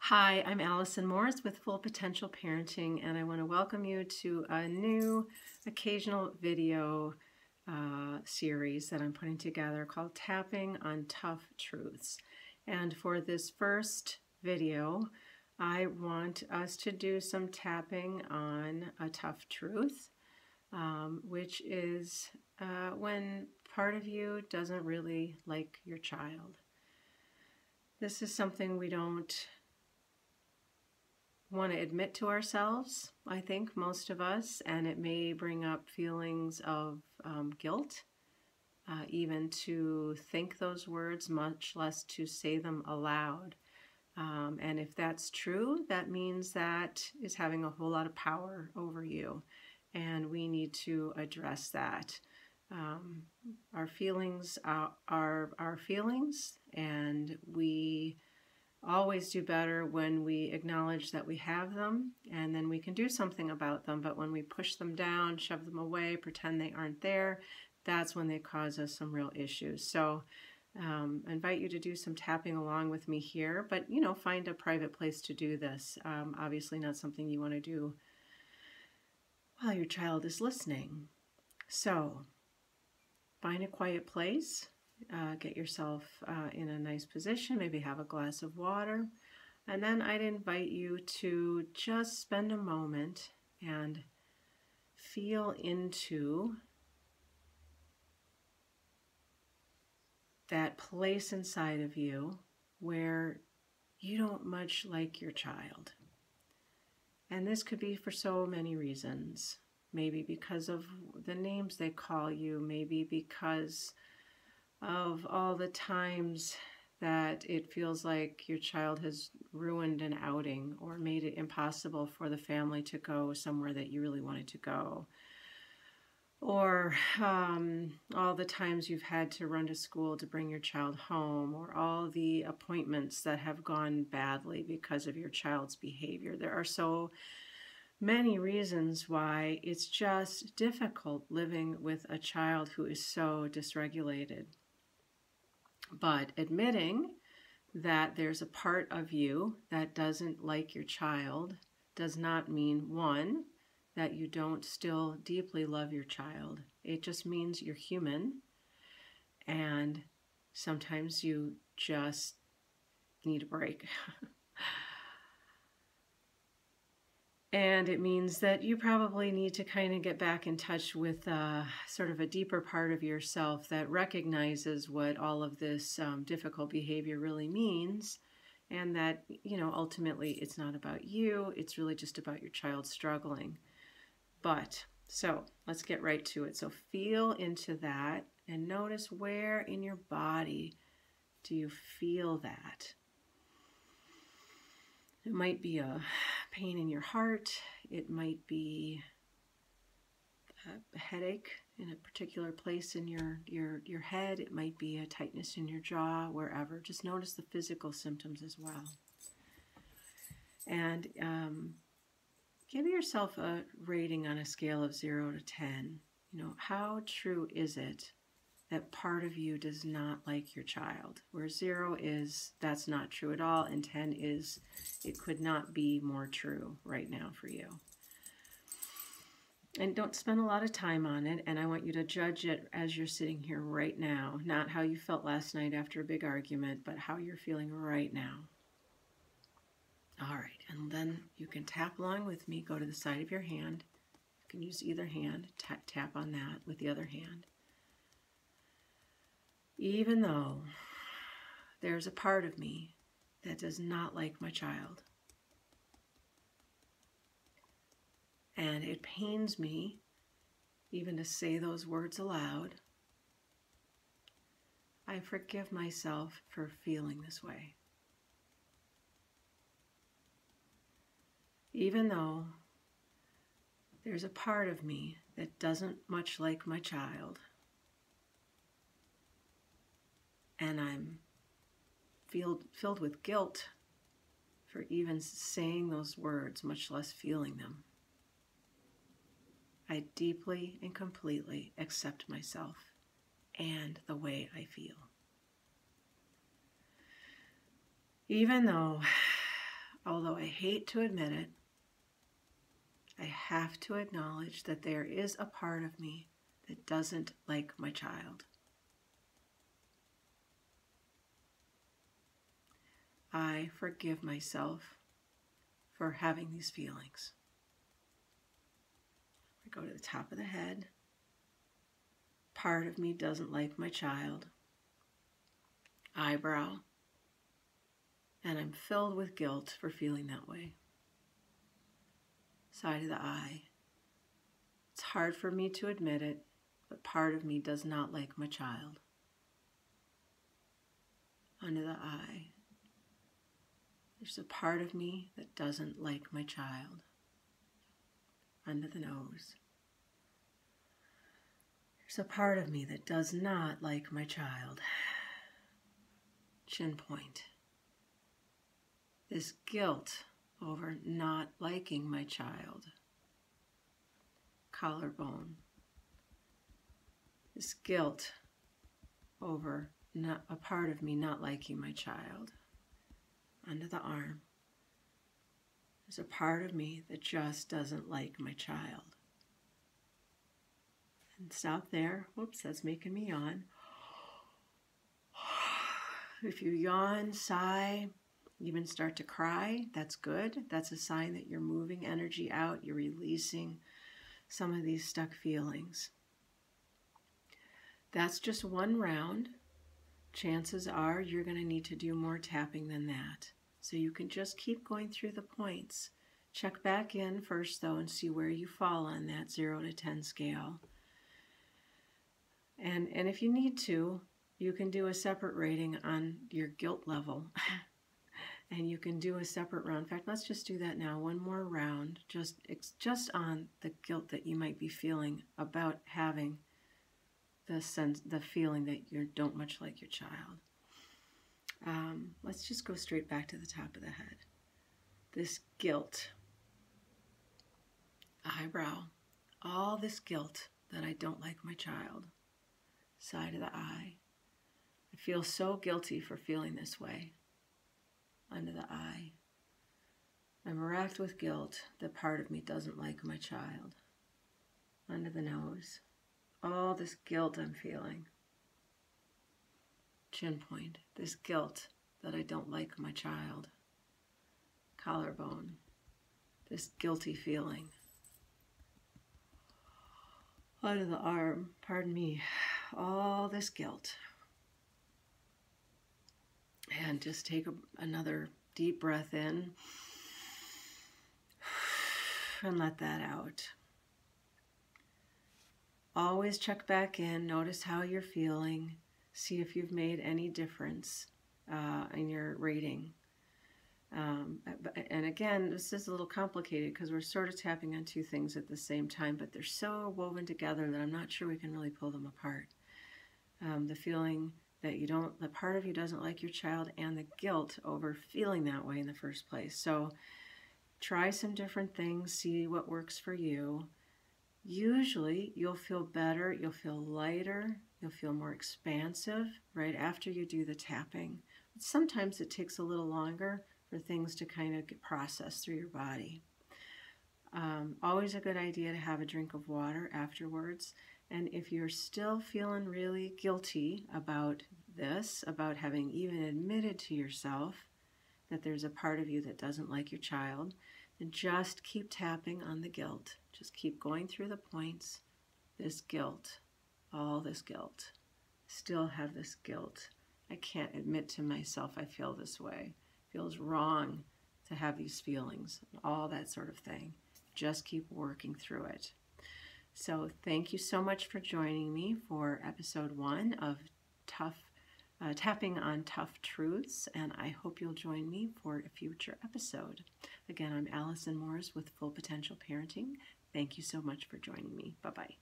Hi, I'm Alison Morris with Full Potential Parenting, and I want to welcome you to a new occasional video series that I'm putting together called Tapping on Tough Truths. And for this first video, I want us to do some tapping on a tough truth, which is when part of you doesn't really like your child. This is something we don't want to admit to ourselves, I think, most of us, and it may bring up feelings of guilt, even to think those words, much less to say them aloud. And if that's true, that means that is having a whole lot of power over you, and we need to address that. Our feelings are our feelings, and we always do better when we acknowledge that we have them, and then we can do something about them. But when we push them down, shove them away, pretend they aren't there, that's when they cause us some real issues. So I invite you to do some tapping along with me here, but find a private place to do this. Obviously not something you want to do while your child is listening. So find a quiet place. Get yourself in a nice position, maybe have a glass of water, and then I'd invite you to just spend a moment and feel into that place inside of you where you don't much like your child. And this could be for so many reasons. Maybe because of the names they call you, maybe because of all the times that it feels like your child has ruined an outing or made it impossible for the family to go somewhere that you really wanted to go. Or all the times you've had to run to school to bring your child home, or all the appointments that have gone badly because of your child's behavior. There are so many reasons why it's just difficult living with a child who is so dysregulated. But admitting that there's a part of you that doesn't like your child does not mean, one, that you don't still deeply love your child. It just means you're human, and sometimes you just need a break. And it means that you probably need to kind of get back in touch with sort of a deeper part of yourself that recognizes what all of this difficult behavior really means, and that, ultimately it's not about you, it's really just about your child struggling. So let's get right to it. So feel into that and notice where in your body do you feel that. It might be a pain in your heart. It might be a headache in a particular place in your head. It might be a tightness in your jaw, wherever. Just notice the physical symptoms as well. And give yourself a rating on a scale of 0 to 10. How true is it that part of you does not like your child? Where 0 is, that's not true at all, and 10 is, it could not be more true right now for you. And don't spend a lot of time on it, and I want you to judge it as you're sitting here right now, not how you felt last night after a big argument, but how you're feeling right now. All right, and then you can tap along with me. Go to the side of your hand. You can use either hand. Tap on that with the other hand. Even though there's a part of me that does not like my child, and it pains me even to say those words aloud, I forgive myself for feeling this way. Even though there's a part of me that doesn't much like my child, and I'm filled with guilt for even saying those words, much less feeling them, I deeply and completely accept myself and the way I feel. Even though although I hate to admit it, I have to acknowledge that there is a part of me that doesn't like my child. I forgive myself for having these feelings. I go to the top of the head. Part of me doesn't like my child. Eyebrow. And I'm filled with guilt for feeling that way. Side of the eye. It's hard for me to admit it, but part of me does not like my child. Under the eye. There's a part of me that doesn't like my child. Under the nose. There's a part of me that does not like my child. Chin point. This guilt over not liking my child. Collarbone. This guilt over a part of me not liking my child. Under the arm. There's a part of me that just doesn't like my child. And stop there. Whoops, that's making me yawn. If you yawn, sigh, even start to cry, that's good. That's a sign that you're moving energy out. You're releasing some of these stuck feelings. That's just one round. Chances are you're going to need to do more tapping than that. So you can just keep going through the points. Check back in first, though, and see where you fall on that 0 to 10 scale. And if you need to, you can do a separate rating on your guilt level. And you can do a separate round. In fact, let's just do that now. One more round, just on the guilt that you might be feeling about having the feeling that you don't much like your child. Let's just go straight back to the top of the head. This guilt, eyebrow, all this guilt that I don't like my child. Side of the eye. I feel so guilty for feeling this way. Under the eye. I'm racked with guilt that part of me doesn't like my child. Under the nose. All this guilt I'm feeling. Chin point. This guilt that I don't like my child. Collarbone. This guilty feeling. Under the arm. Pardon me. All this guilt. And just take another deep breath in. And let that out. Always check back in. Notice how you're feeling. See if you've made any difference in your rating. And again, this is a little complicated because we're sort of tapping on two things at the same time, but they're so woven together that I'm not sure we can really pull them apart. The feeling that the part of you doesn't like your child, and the guilt over feeling that way in the first place. So try some different things, see what works for you. Usually you'll feel better, you'll feel lighter, you'll feel more expansive right after you do the tapping. But sometimes it takes a little longer for things to kind of get processed through your body. Always a good idea to have a drink of water afterwards. And if you're still feeling really guilty about this, about having even admitted to yourself that there's a part of you that doesn't like your child, then just keep tapping on the guilt. Just keep going through the points. This guilt, all this guilt. Still have this guilt. I can't admit to myself I feel this way. It feels wrong to have these feelings, all that sort of thing. Just keep working through it. So thank you so much for joining me for episode 1 of Tapping on Tough Truths, and I hope you'll join me for a future episode. Again, I'm Alison Morris with Full Potential Parenting. Thank you so much for joining me. Bye-bye.